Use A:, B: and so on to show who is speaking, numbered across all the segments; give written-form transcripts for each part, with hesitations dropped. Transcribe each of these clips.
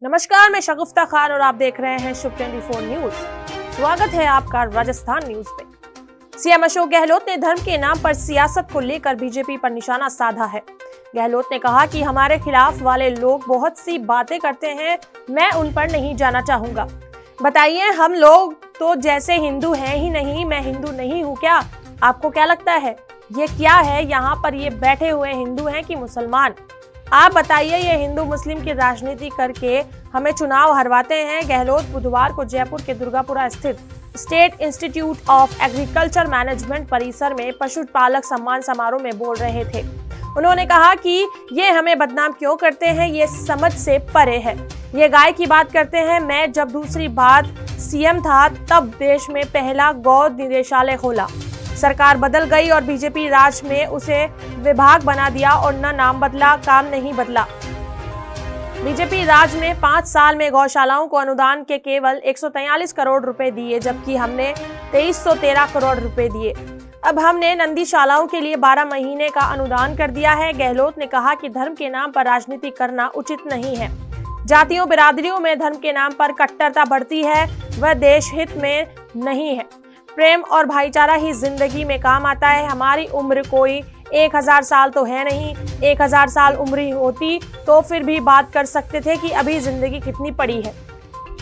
A: नमस्कार, मैं शगुफ्ता खान और आप देख रहे हैं शुभ 24 न्यूज। स्वागत है आपका राजस्थान न्यूज पे। सीएम अशोक गहलोत ने धर्म के नाम पर सियासत को लेकर बीजेपी पर निशाना साधा है। गहलोत ने कहा कि हमारे खिलाफ वाले लोग बहुत सी बातें करते हैं, मैं उन पर नहीं जाना चाहूंगा। बताइए, हम लोग तो जैसे हिंदू हैं ही नहीं, मैं हिंदू नहीं हूँ क्या? आपको क्या लगता है ये क्या है? यहाँ पर ये बैठे हुए हिंदू हैं कि मुसलमान? आप बताइए, ये हिंदू मुस्लिम की राजनीति करके हमें चुनाव हरवाते हैं। गहलोत बुधवार को जयपुर के दुर्गापुरा स्थित state institute of agriculture management परिसर में पशुपालक सम्मान समारोह में बोल रहे थे। उन्होंने कहा कि ये हमें बदनाम क्यों करते हैं, ये समझ से परे है। ये गाय की बात करते हैं। मैं जब दूसरी बार सीएम था तब देश में पहला गौ निदेशालय खोला। सरकार बदल गई और बीजेपी राज में उसे विभाग बना दिया और न नाम बदला, काम नहीं बदला। बीजेपी राज में 5 साल में गौशालाओं को अनुदान के केवल 143 करोड़ रुपए दिए, जबकि हमने 2313 करोड़ रुपए दिए। अब हमने नंदीशालाओं के लिए 12 महीने का अनुदान कर दिया है। गहलोत ने कहा कि धर्म के नाम पर राजनीति करना उचित नहीं है। जातियों बिरादरियों में धर्म के नाम पर कट्टरता बढ़ती है, वह देश हित में नहीं है। प्रेम और भाईचारा ही जिंदगी में काम आता है। हमारी उम्र कोई 1000 साल तो है नहीं। 1000 साल उम्र होती तो फिर भी बात कर सकते थे कि अभी जिंदगी कितनी पड़ी है।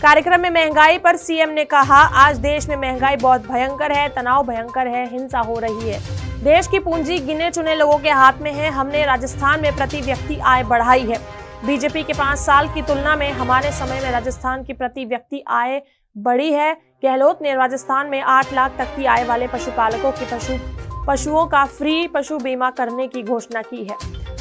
A: कार्यक्रम में महंगाई पर सीएम ने कहा, आज देश में महंगाई बहुत भयंकर है, तनाव भयंकर है, हिंसा हो रही है। देश की पूंजी गिने चुने लोगों के हाथ में है। हमने राजस्थान में प्रति व्यक्ति आय बढ़ाई है। बीजेपी के 5 साल की तुलना में हमारे समय में राजस्थान की प्रति व्यक्ति आय बढ़ी है। गहलोत ने राजस्थान में 8 लाख तक की आय वाले पशुपालकों की पशुओं का फ्री पशु बीमा करने की घोषणा की है।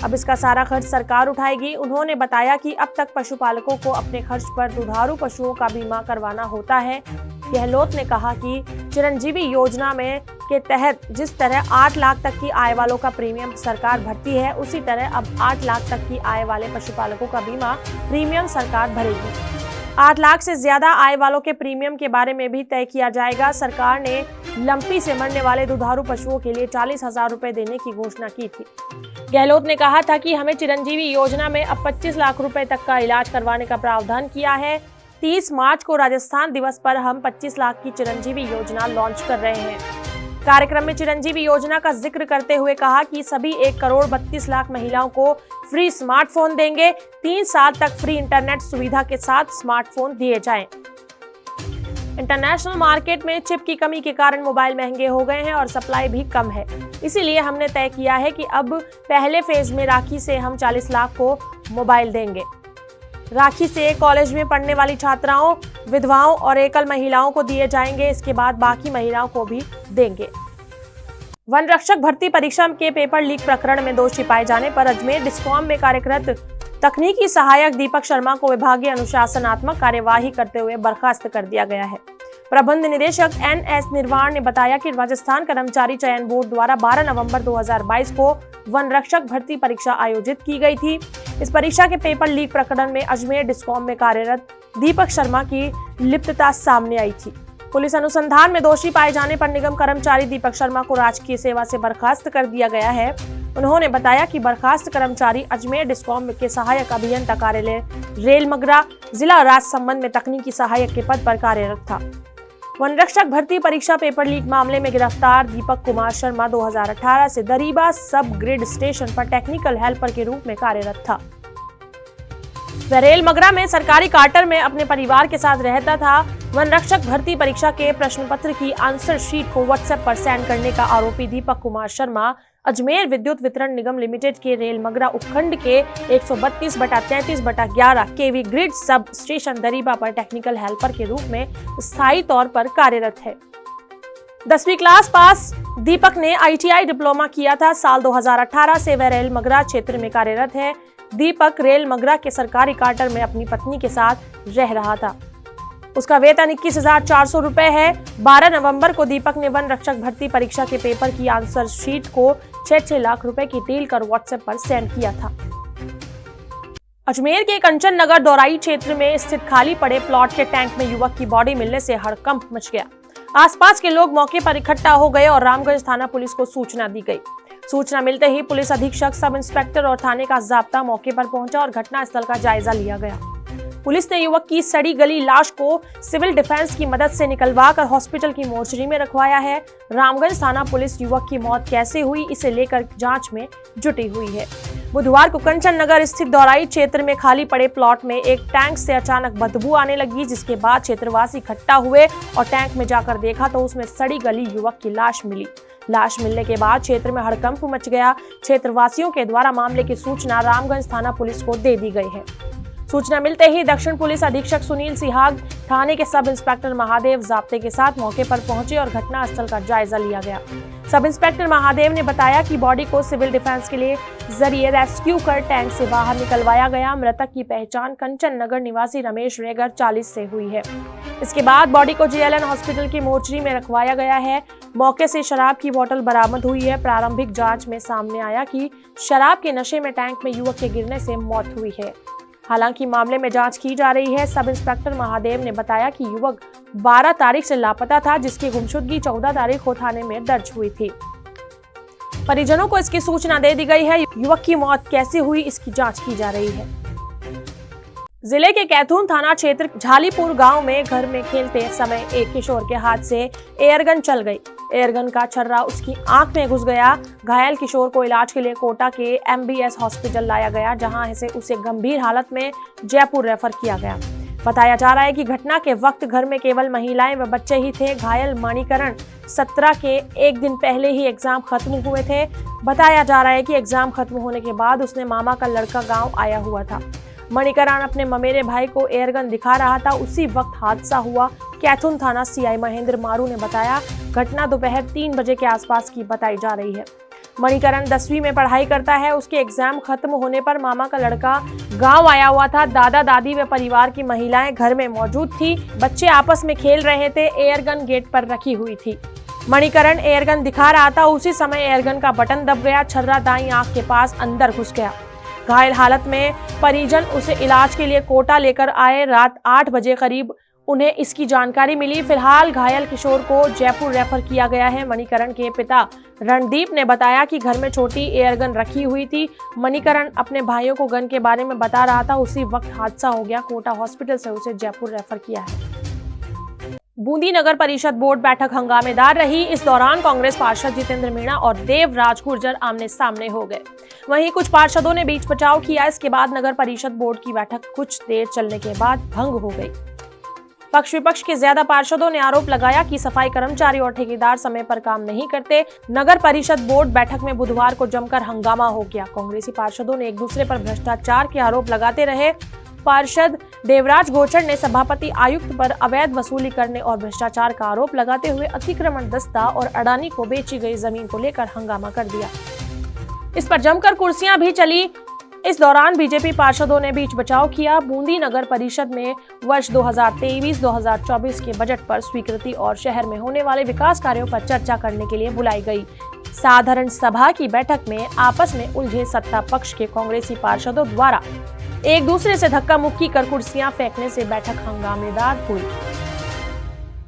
A: अब इसका सारा खर्च सरकार उठाएगी। उन्होंने बताया कि अब तक पशुपालकों को अपने खर्च पर दुधारू पशुओं का बीमा करवाना होता है। गहलोत ने कहा कि चिरंजीवी योजना में के तहत जिस तरह 8 लाख तक की आय वालों का प्रीमियम सरकार भरती है, उसी तरह अब 8 लाख तक की आय वाले पशुपालकों का बीमा प्रीमियम सरकार भरेगी। 8 लाख से ज्यादा आय वालों के प्रीमियम के बारे में भी तय किया जाएगा। सरकार ने लंपी से मरने वाले दुधारू पशुओं के लिए 40,000 रुपए देने की घोषणा की थी। गहलोत ने कहा था कि हमें चिरंजीवी योजना में अब 25 लाख रुपए तक का इलाज करवाने का प्रावधान किया है। 30 मार्च को राजस्थान दिवस पर हम 25 लाख की चिरंजीवी योजना लॉन्च कर रहे हैं। कार्यक्रम में चिरंजीवी योजना का जिक्र करते हुए कहा कि सभी 1 करोड़ 32 लाख महिलाओं को फ्री स्मार्टफोन देंगे। 3 साल तक फ्री इंटरनेट सुविधा के साथ स्मार्टफोन दिए जाएं। इंटरनेशनल मार्केट में चिप की कमी के कारण मोबाइल महंगे हो गए हैं और सप्लाई भी कम है। इसीलिए हमने तय किया है कि अब पहले फेज में राखी से हम 40 लाख को मोबाइल देंगे। राखी से कॉलेज में पढ़ने वाली छात्राओं, विधवाओं और एकल महिलाओं को दिए जाएंगे। इसके बाद बाकी महिलाओं को भी देंगे। वन रक्षक भर्ती परीक्षा के पेपर लीक प्रकरण में दोषी पाए जाने पर अजमेर डिस्कॉम में कार्यरत तकनीकी सहायक दीपक शर्मा को विभागीय अनुशासनात्मक कार्यवाही करते हुए बर्खास्त कर दिया गया है। प्रबंध निदेशक NS निर्वाण ने बताया कि राजस्थान कर्मचारी चयन बोर्ड द्वारा 12 नवंबर 2022 को वन रक्षक भर्ती परीक्षा आयोजित की गई थी। इस परीक्षा के पेपर लीक प्रकरण में अजमेर डिस्कॉम में कार्यरत दीपक शर्मा की लिप्तता सामने आई थी। पुलिस अनुसंधान में दोषी पाए जाने पर निगम कर्मचारी दीपक शर्मा को राजकीय सेवा से बर्खास्त कर दिया गया है। उन्होंने बताया कि बर्खास्त कर्मचारी अजमेर डिस्कॉम के सहायक अभियंता कार्यालय रेल मगरा जिला राजसमंद में तकनीकी सहायक के पद पर कार्यरत था। वन रक्षक भर्ती परीक्षा पेपर लीक मामले में गिरफ्तार दीपक कुमार शर्मा 2018 से दरीबा सब ग्रिड स्टेशन पर टेक्निकल हेल्पर के रूप में कार्यरत था। वह रेल मगरा में सरकारी क्वार्टर में अपने परिवार के साथ रहता था। वन रक्षक भर्ती परीक्षा के प्रश्न पत्र की आंसर शीट को व्हाट्सएप पर सेंड करने का आरोपी दीपक कुमार शर्मा अजमेर विद्युत वितरण निगम लिमिटेड के रेल मगरा उपखंड के 132/33/11 केवी ग्रिड सब स्टेशन दरीबा पर टेक्निकल हेल्पर के रूप में स्थायी तौर पर कार्यरत है। 10वीं क्लास पास दीपक ने ITI डिप्लोमा किया था। साल 2018 से वह रेल मगरा क्षेत्र में कार्यरत है। दीपक रेल मगरा के सरकारी क्वार्टर में अपनी पत्नी के साथ रह रहा था। उसका वेतन 21,400 रुपए है। 12 नवंबर को दीपक ने वन रक्षक भर्ती परीक्षा के पेपर की आंसर शीट को 6 लाख रुपए की डील कर व्हाट्सएप पर सेंड किया था। अजमेर के कंचन नगर दौराई क्षेत्र में स्थित खाली पड़े प्लॉट के टैंक में युवक की बॉडी मिलने से हड़कंप मच गया। आसपास के लोग मौके पर इकट्ठा हो गए और रामगंज थाना पुलिस को सूचना दी गई। सूचना मिलते ही पुलिस अधीक्षक, सब इंस्पेक्टर और थाने का जाब्ता मौके पर पहुंचा और घटनास्थल का जायजा लिया गया। पुलिस ने युवक की सड़ी गली लाश को सिविल डिफेंस की मदद से निकलवाकर हॉस्पिटल की मोर्चरी में रखवाया है। रामगंज थाना पुलिस युवक की मौत कैसे हुई इसे लेकर जांच में जुटी हुई है। बुधवार को कंचन नगर स्थित दौराई क्षेत्र में खाली पड़े प्लॉट में एक टैंक से अचानक बदबू आने लगी, जिसके बाद क्षेत्रवासी इकट्ठा हुए और टैंक में जाकर देखा तो उसमें सड़ी गली युवक की लाश मिली। लाश मिलने के बाद क्षेत्र में हड़कंप मच गया। क्षेत्रवासियों के द्वारा मामले की सूचना रामगंज थाना पुलिस को दे दी गई है। सूचना मिलते ही दक्षिण पुलिस अधीक्षक सुनील सिहाग, थाने के सब इंस्पेक्टर महादेव जाब्ते के साथ मौके पर पहुंचे और घटनास्थल का जायजा लिया गया। सब इंस्पेक्टर महादेव ने बताया कि बॉडी को सिविल डिफेंस के लिए जरिए रेस्क्यू कर टैंक से बाहर निकलवाया गया। मृतक की पहचान कंचन नगर निवासी रमेश रेगर 40 से हुई है। इसके बाद बॉडी को JLN हॉस्पिटल की मोर्चरी में रखवाया गया है। मौके से शराब की बोतल बरामद हुई है। प्रारंभिक जांच में सामने आया कि शराब के नशे में टैंक में युवक के गिरने से मौत हुई है। हालांकि मामले में जांच की जा रही है। सब इंस्पेक्टर महादेव ने बताया कि युवक 12 तारीख से लापता था, जिसकी गुमशुदगी 14 तारीख को थाने में दर्ज हुई थी। परिजनों को इसकी सूचना दे दी गई है। युवक की मौत कैसे हुई इसकी जांच की जा रही है। जिले के कैथून थाना क्षेत्र झालीपुर गांव में घर में खेलते समय एक किशोर के हाथ से एयरगन चल गई। एयरगन का छर्रा उसकी आंख में घुस गया। घायल किशोर को इलाज के लिए कोटा के MBS हॉस्पिटल लाया गया, जहां से उसे गंभीर हालत में जयपुर रेफर किया गया। बताया जा रहा है कि घटना के वक्त घर में केवल महिलाएं व बच्चे ही थे। घायल मणिकरण 17 के एक दिन पहले ही एग्जाम खत्म हुए थे। बताया जा रहा है कि एग्जाम खत्म होने के बाद उसने मामा का लड़का गाँव आया हुआ था। मणिकरण अपने ममेरे भाई को एयरगन दिखा रहा था, उसी वक्त हादसा हुआ। कैथून थाना CI महेंद्र मारू ने बताया, घटना दोपहर 3 बजे के आसपास की बताई जा रही है। मणिकरण 10वीं में पढ़ाई करता है। उसके एग्जाम खत्म होने पर मामा का लड़का गांव आया हुआ था। दादा दादी व परिवार की महिलाएं घर में मौजूद थी। बच्चे आपस में खेल रहे थे। एयरगन गेट पर रखी हुई थी। मणिकरण एयरगन दिखा रहा था, उसी समय एयरगन का बटन दब गया। छर्रा दाईं आंख के पास अंदर घुस गया। घायल हालत में परिजन उसे इलाज के लिए कोटा लेकर आए। रात 8 बजे करीब उन्हें इसकी जानकारी मिली। फिलहाल घायल किशोर को जयपुर रेफर किया गया है। मणिकरण के पिता रणदीप ने बताया कि घर में छोटी एयरगन रखी हुई थी। मणिकरण अपने भाइयों को गन के बारे में बता रहा था, उसी वक्त हादसा हो गया। कोटा हॉस्पिटल से उसे जयपुर रेफर किया है। बूंदी नगर परिषद बोर्ड बैठक हंगामेदार रही। इस दौरान कांग्रेस पार्षद जितेंद्र मीणा और देवराज गुर्जर आमने सामने हो गए। वहीं कुछ पार्षदों ने बीच बचाव किया। इसके बाद नगर परिषद बोर्ड की बैठक कुछ देर चलने के बाद भंग हो गई। पक्ष विपक्ष के ज्यादा पार्षदों ने आरोप लगाया कि सफाई कर्मचारी और ठेकेदार समय पर काम नहीं करते। नगर परिषद बोर्ड बैठक में बुधवार को जमकर हंगामा हो गया। कांग्रेसी पार्षदों ने एक दूसरे पर भ्रष्टाचार के आरोप लगाते रहे। पार्षद देवराज गोचर ने सभापति आयुक्त पर अवैध वसूली करने और भ्रष्टाचार का आरोप लगाते हुए अतिक्रमण दस्ता और अडानी को बेची गई जमीन को लेकर हंगामा कर दिया। इस पर जमकर कुर्सियां भी चली। इस दौरान बीजेपी पार्षदों ने बीच बचाव किया। बूंदी नगर परिषद में वर्ष 2023-2024 के बजट पर स्वीकृति और शहर में होने वाले विकास कार्यों पर चर्चा करने के लिए बुलाई गई साधारण सभा की बैठक में आपस में उलझे सत्ता पक्ष के कांग्रेसी पार्षदों द्वारा एक दूसरे से धक्का मुक्की कर कुर्सियां फेंकने से बैठक हंगामेदार हुई।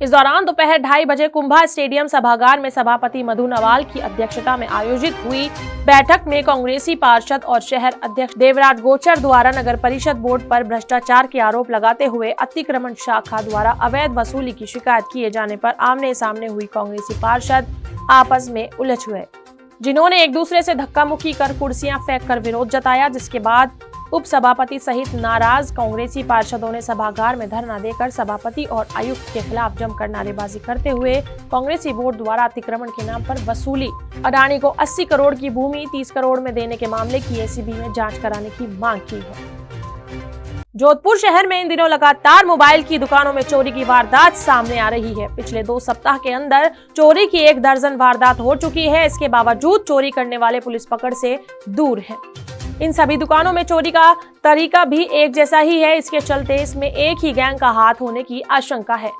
A: इस दौरान दोपहर 2:30 बजे कुंभा स्टेडियम सभागार में सभापति मधु नवाल की अध्यक्षता में आयोजित हुई बैठक में कांग्रेसी पार्षद और शहर अध्यक्ष देवराज गोचर द्वारा नगर परिषद बोर्ड पर भ्रष्टाचार के आरोप लगाते हुए अतिक्रमण शाखा द्वारा अवैध वसूली की शिकायत किए जाने पर आमने सामने हुई कांग्रेसी पार्षद आपस में उलझ गए, जिन्होंने एक दूसरे से धक्का मुक्की कर कुर्सियां फेंक कर विरोध जताया। जिसके बाद उप सभापति सहित नाराज कांग्रेसी पार्षदों ने सभागार में धरना देकर सभापति और आयुक्त के खिलाफ जमकर नारेबाजी करते हुए कांग्रेसी बोर्ड द्वारा अतिक्रमण के नाम पर वसूली, अडानी को 80 करोड़ की भूमि 30 करोड़ में देने के मामले की ACB में जांच कराने की मांग की है। जोधपुर शहर में इन दिनों लगातार मोबाइल की दुकानों में चोरी की वारदात सामने आ रही है। पिछले 2 सप्ताह के अंदर चोरी की 1 दर्जन वारदात हो चुकी है। इसके बावजूद चोरी करने वाले पुलिस पकड़ से दूर हैं। इन सभी दुकानों में चोरी का तरीका भी एक जैसा ही है। इसके चलते इसमें एक ही गैंग का हाथ होने की आशंका है,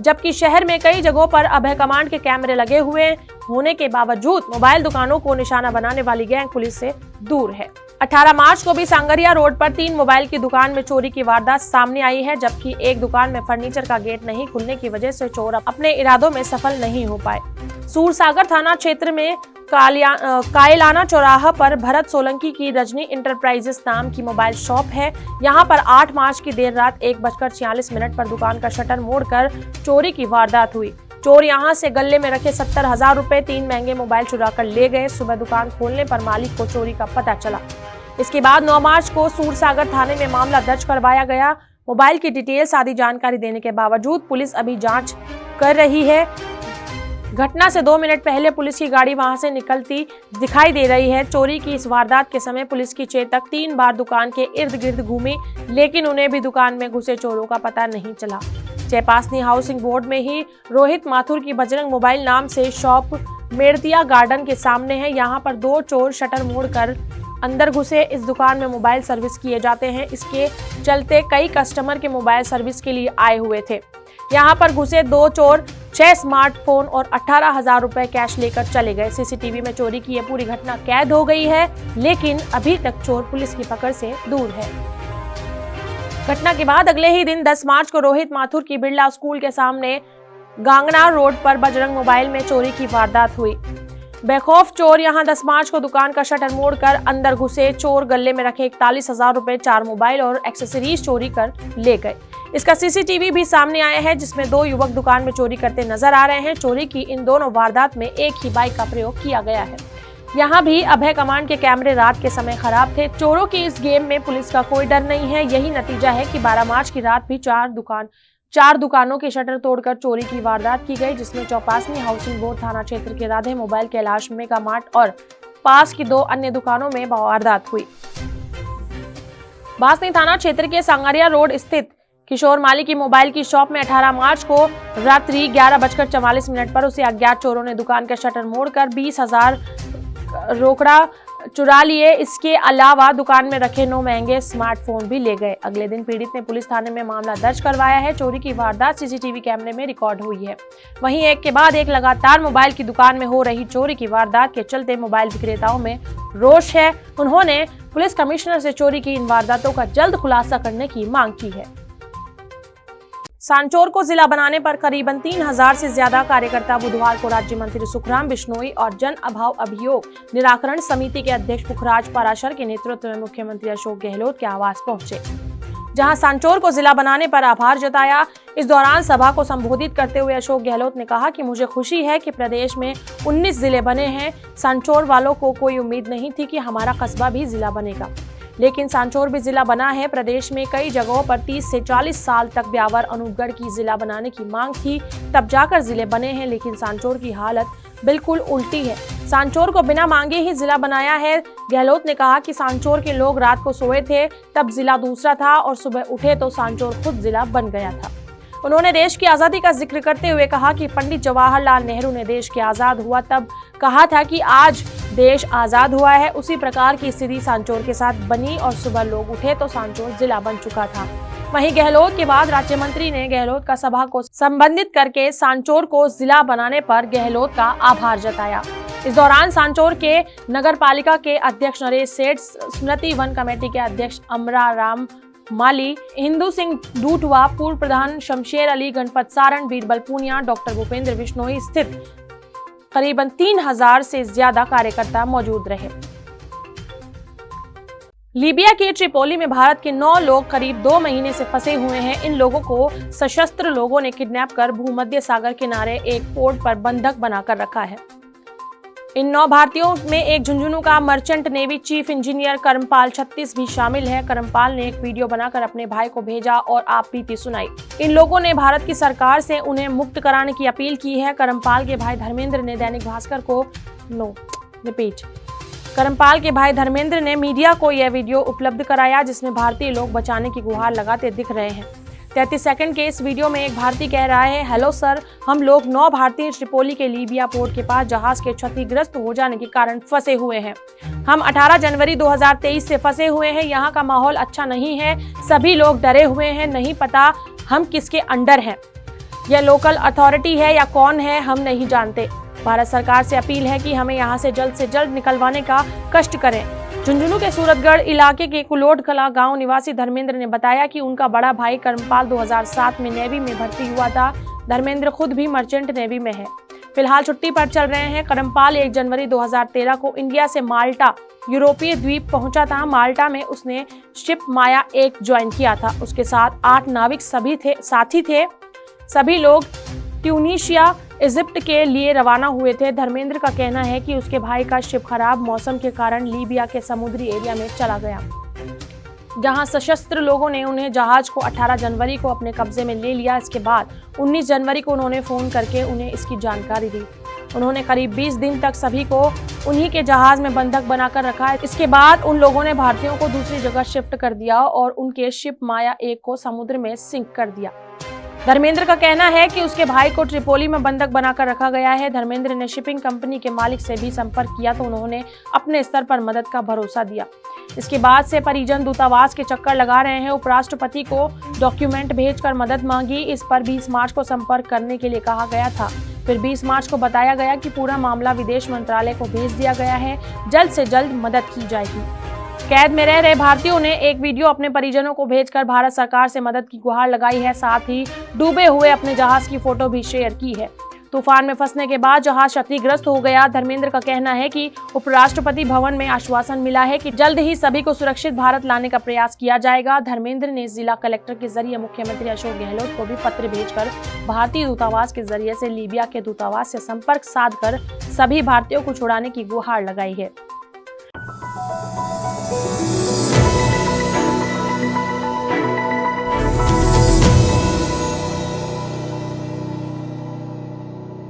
A: जबकि शहर में कई जगहों पर अभय कमांड के कैमरे लगे हुए होने के बावजूद मोबाइल दुकानों को निशाना बनाने वाली गैंग पुलिस से दूर है। 18 मार्च को भी सांगरिया रोड पर 3 मोबाइल की दुकान में चोरी की वारदात सामने आई है, जबकि एक दुकान में फर्नीचर का गेट नहीं खुलने की वजह से चोर अपने इरादों में सफल नहीं हो पाए। सूरसागर थाना क्षेत्र में कायलाना चौराहा पर भरत सोलंकी की रजनी इंटरप्राइजेस नाम की मोबाइल शॉप है। यहां पर 8 मार्च की देर रात 1:46 पर दुकान का शटर मोड़कर चोरी की वारदात हुई। चोर यहां से गले में रखे 70,000 रुपए, 3 महंगे मोबाइल चुरा कर ले गए। सुबह दुकान खोलने पर मालिक को चोरी का पता चला। इसके बाद 9 मार्च को सूरसागर थाने में मामला दर्ज करवाया गया। मोबाइल की डिटेल्स आदि जानकारी देने के बावजूद पुलिस अभी जांच कर रही है। घटना से 2 मिनट पहले पुलिस की गाड़ी वहां से निकलती दिखाई दे रही है। चोरी की इस वारदात के समय पुलिस की चेतक 3 बार दुकान के इर्द गिर्द घूमी, लेकिन उन्हें भी दुकान में घुसे चोरों का पता नहीं चला। चैपासनी हाउसिंग बोर्ड में ही रोहित माथुर की बजरंग मोबाइल नाम से शॉप मेड़तिया गार्डन के सामने है। यहाँ पर 2 चोर शटर मोड़कर अंदर घुसे। इस दुकान में मोबाइल सर्विस किए जाते हैं। इसके चलते कई कस्टमर के मोबाइल सर्विस के लिए आए हुए थे। यहाँ पर घुसे 2 चोर 6 स्मार्टफोन और 18,000 रुपए कैश लेकर चले गए। सीसीटीवी में चोरी की यह पूरी घटना कैद हो गई है, लेकिन अभी तक चोर पुलिस की पकड़ से दूर है। घटना के बाद अगले ही दिन 10 मार्च को रोहित माथुर की बिरला स्कूल के सामने गांगना रोड पर बजरंग मोबाइल में चोरी की वारदात हुई। बेखौफ चोर यहां 10 मार्च को दुकान का शटर मोड़कर अंदर घुसे। चोर गले में रखे 41,000 रुपए, 4 मोबाइल और एक्सेसरीज चोरी कर ले गए। इसका सीसीटीवी भी सामने आया है, जिसमें 2 युवक दुकान में चोरी करते नजर आ रहे हैं। चोरी की इन दोनों वारदात में एक ही बाइक का प्रयोग किया गया है। यहाँ भी अभय कमांड के कैमरे रात के समय खराब थे। चोरों की इस गेम में पुलिस का कोई डर नहीं है। यही नतीजा है कि 12 मार्च की रात भी 4 दुकानों के शटर तोड़कर चोरी की वारदात की गई, जिसमें चौपासनी हाउसिंग बोर्ड थाना क्षेत्र के Radhe mobile, Kailash mega mart और पास की 2 अन्य दुकानों में वारदात हुई। बासनी थाना क्षेत्र के सांगारिया रोड स्थित किशोर माली की मोबाइल की शॉप में 18 मार्च को रात्रि 11:44 पर उसे अज्ञात चोरों ने दुकान का शटर मोड़कर 20,000 रोकड़ा चुरा लिए। इसके अलावा दुकान में रखे 9 महंगे स्मार्टफोन भी ले गए। अगले दिन पीड़ित ने पुलिस थाने में मामला दर्ज करवाया है। चोरी की वारदात सीसीटीवी कैमरे में रिकॉर्ड हुई है। वहीं एक के बाद एक लगातार मोबाइल की दुकान में हो रही चोरी की वारदात के चलते मोबाइल विक्रेताओं में रोष है। उन्होंने पुलिस कमिश्नर से चोरी की इन वारदातों का जल्द खुलासा करने की मांग की है। सांचौर को जिला बनाने पर करीबन 3,000 से ज्यादा कार्यकर्ता बुधवार को राज्य मंत्री सुखराम बिश्नोई और जन अभाव अभियोग निराकरण समिति के अध्यक्ष पुखराज पाराशर के नेतृत्व में मुख्यमंत्री अशोक गहलोत के आवास पहुंचे, जहां सांचौर को जिला बनाने पर आभार जताया। इस दौरान सभा को संबोधित करते हुए अशोक गहलोत ने कहा कि मुझे खुशी है कि प्रदेश में 19 जिले बने हैं। सांचौर वालों को कोई उम्मीद नहीं थी कि हमारा कस्बा भी जिला बनेगा, लेकिन सांचौर भी जिला बना है। प्रदेश में कई जगहों पर 30 से 40 साल तक ब्यावर अनूपगढ़ की जिला बनाने की मांग थी, तब जाकर जिले बने हैं, लेकिन सांचौर की हालत बिल्कुल उल्टी है। सांचौर को बिना मांगे ही जिला बनाया है। गहलोत ने कहा कि सांचौर के लोग रात को सोए थे तब जिला दूसरा था और सुबह उठे तो सांचौर खुद जिला बन गया था। उन्होंने देश की आजादी का जिक्र करते हुए कहा कि पंडित जवाहरलाल नेहरू ने देश के आजाद हुआ तब कहा था कि आज देश आजाद हुआ है। उसी प्रकार की स्थिति सांचौर के साथ बनी और सुबह लोग उठे तो सांचौर जिला बन चुका था। वहीं गहलोत के बाद राज्य मंत्री ने गहलोत का सभा को संबोधित करके सांचौर को जिला बनाने पर गहलोत का आभार जताया। इस दौरान सांचौर के नगर पालिका के अध्यक्ष नरेश सेठ, स्मृति वन कमेटी के अध्यक्ष अमरा राम माली, हिंदू सिंह डूटवा, पूर्व प्रधान शमशेर अली, गणपत सारण, बीरबल पूनिया, डॉक्टर भूपेंद्र बिश्नोई स्थित करीबन 3,000 से ज्यादा कार्यकर्ता मौजूद रहे। लीबिया के ट्रिपोली में भारत के 9 लोग करीब 2 महीने से फंसे हुए हैं। इन लोगों को सशस्त्र लोगों ने किडनैप कर भूमध्य सागर किनारे एक पोर्ट पर बंधक बनाकर रखा है। इन 9 भारतीयों में एक झुंझुनू का merchant navy chief engineer Karampal 36 भी शामिल है। करमपाल ने एक वीडियो बनाकर अपने भाई को भेजा और आप बीती सुनाई। इन लोगों ने भारत की सरकार से उन्हें मुक्त कराने की अपील की है। करमपाल के भाई धर्मेंद्र ने दैनिक भास्कर को करमपाल के भाई धर्मेंद्र ने मीडिया को यह वीडियो उपलब्ध कराया, जिसमें भारतीय लोग बचाने की गुहार लगाते दिख रहे हैं। 33 सेकंड के इस वीडियो में एक भारतीय कह रहा है, हेलो सर, हम लोग 9 भारतीय ट्रिपोली के लीबिया पोर्ट के पास जहाज के क्षतिग्रस्त हो जाने के कारण फंसे हुए हैं। हम 18 जनवरी 2023 से फंसे हुए हैं। यहाँ का माहौल अच्छा नहीं है, सभी लोग डरे हुए हैं, नहीं पता हम किसके अंडर हैं, यह लोकल अथॉरिटी है या कौन है, हम नहीं जानते। भारत सरकार से अपील है कि हमें यहाँ से जल्द निकलवाने का कष्ट करें। झुंझुनू के सूरतगढ़ इलाके के कुलोड कला गांव निवासी धर्मेंद्र ने बताया कि उनका बड़ा भाई करमपाल 2007 में नेवी में भर्ती हुआ था। धर्मेंद्र खुद भी मर्चेंट नेवी में है। फिलहाल छुट्टी पर चल रहे हैं। करमपाल 1 जनवरी 2013 को इंडिया से माल्टा यूरोपीय द्वीप पहुंचा था। माल्टा में उसने शिप माया 1 ज्वाइन किया था। उसके साथ 8 नाविक साथी थे। सभी लोग ट्यूनीशिया इजिप्ट के लिए रवाना हुए थे। धर्मेंद्र का कहना है कि उसके भाई का शिप खराब मौसम के कारण लीबिया के समुद्री एरिया में चला गया, जहां सशस्त्र लोगों ने उन्हें जहाज को 18 जनवरी को अपने कब्जे में ले लिया। इसके बाद 19 जनवरी को उन्होंने फोन करके उन्हें इसकी जानकारी दी। उन्होंने करीब 20 दिन तक सभी को उन्हीं के जहाज में बंधक बनाकर रखा। इसके बाद उन लोगों ने भारतीयों को दूसरी जगह शिफ्ट कर दिया और उनके शिप माया 1 को समुद्र में सिंक कर दिया। धर्मेंद्र का कहना है कि उसके भाई को ट्रिपोली में बंधक बनाकर रखा गया है। धर्मेंद्र ने शिपिंग कंपनी के मालिक से भी संपर्क किया तो उन्होंने अपने स्तर पर मदद का भरोसा दिया। इसके बाद से परिजन दूतावास के चक्कर लगा रहे हैं। उपराष्ट्रपति को डॉक्यूमेंट भेजकर मदद मांगी। इस पर 20 मार्च को संपर्क करने के लिए कहा गया था। फिर 20 मार्च को बताया गया कि पूरा मामला विदेश मंत्रालय को भेज दिया गया है, जल्द से जल्द मदद की जाएगी। कैद में रह रहे भारतीयों ने एक वीडियो अपने परिजनों को भेजकर भारत सरकार से मदद की गुहार लगाई है। साथ ही डूबे हुए अपने जहाज की फोटो भी शेयर की है। तूफान में फंसने के बाद जहाज क्षतिग्रस्त हो गया। धर्मेंद्र का कहना है कि उपराष्ट्रपति भवन में आश्वासन मिला है कि जल्द ही सभी को सुरक्षित भारत लाने का प्रयास किया जाएगा। धर्मेंद्र ने जिला कलेक्टर के जरिए मुख्यमंत्री अशोक गहलोत को भी पत्र भेजकर भारतीय दूतावास के जरिए से लीबिया के दूतावास से संपर्क साधकर सभी भारतीयों को छुड़ाने की गुहार लगाई है।